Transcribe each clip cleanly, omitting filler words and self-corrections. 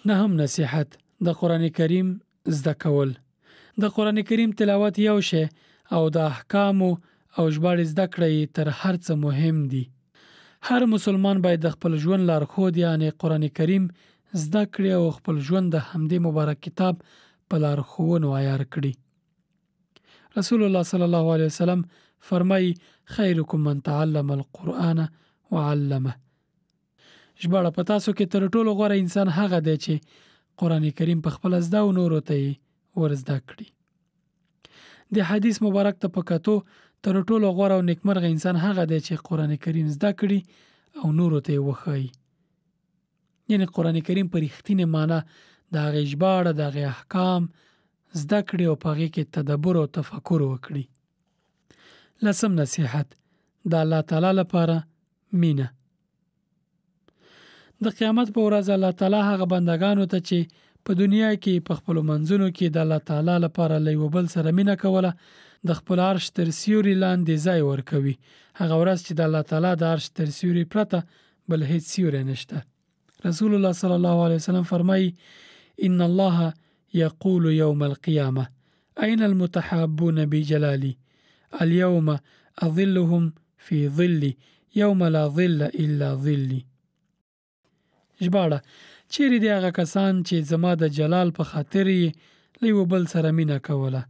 نهم نصیحت د قرآن کریم زده کول. د قرآن کریم تلاوت یو شی او د احکامو او ژباړې زده کړې تر هر څه مهم دي. هر مسلمان باید د خپل ژوند لارښود یعنی قرآن کریم زده کړي او خپل ژوند د همدې مبارک کتاب په لارښوونو عیار کړي. رسول الله صلی الله علیه وسلم فرمایي خیرکم من تعلم القرآن وعلمه. ژباړه په تاسو کې تر ټولو غوره انسان هغه دی چې قرآن کریم په خپل زده او نورو ته ورزده کړي. د حدیث مبارک ته په کتو تر ټولو غوره او نیکمرغه انسان هغه دی چې قرآن کریم زده کړي او نورو ته وښایي. یعنی قرآن کریم په رښتینې معنا د هغې ژباړه د هغې احکام زده کړي او په هغې کې تدبر او تفکر وکړي. لسم نصیحت د الله تعالی لپاره مینه. د قیامت په ورځ الله تعالی هغه بندگانو ته چې په دنیا کې په خپل منځونو کې د الله تعالی لپاره له یو بل سره مینه کوله د خپل عرش تر سیوري لاندې ځای ورکوي. هغه ورځ چې د الله تعالی د عرش تر سیوري پرته بل هیڅ سیوری نشته. رسول الله صلی الله علیه وسلم فرمایي ان الله یقول یوم القیامه أين المتحابون بجلالي اليوم أظلهم في ظلي يوم لا ظل إلا ظلي. ژباړه چیرې دی هغه کسان چې زما د جلال په خاطر یې له یو بل سره مینه کوله؟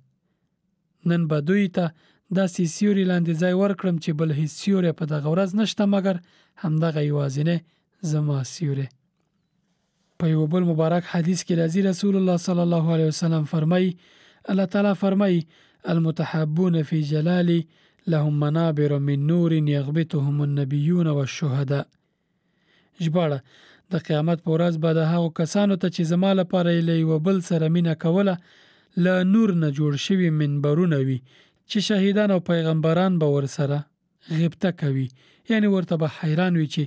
نن به دوی ته داسې سیوري لاندې ځای ورکړم چې بل هیڅ سیوری په دغه ورځ نشته مګر همدغه یوازینی زما سیوری. په یو بل مبارک حدیث کې راځي رسول الله صلی الله علیه وسلم فرمایي الله تعالی فرمایي المتحابون فی جلالي لهم منابر من نور یغبطهم النبیون والشهداء. ژباړه د قیامت په ورځ به د هغو کسانو ته چې زما لپاره یې له یوه بل سره مینه کوله له نور نه جوړ شوي منبرونه وي چې شهیدان او پیغمبران به ورسره غبطه کوي. یعنی ورته به حیران وي چې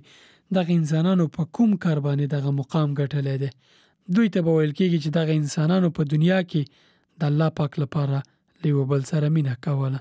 دغه انسانانو په کوم کار باندې دغه مقام ګټلی دی. دوی ته به ویل کېږي چې دغه انسانانو په دنیا کې د الله پاک لپاره له یوه بل سره مینه کوله.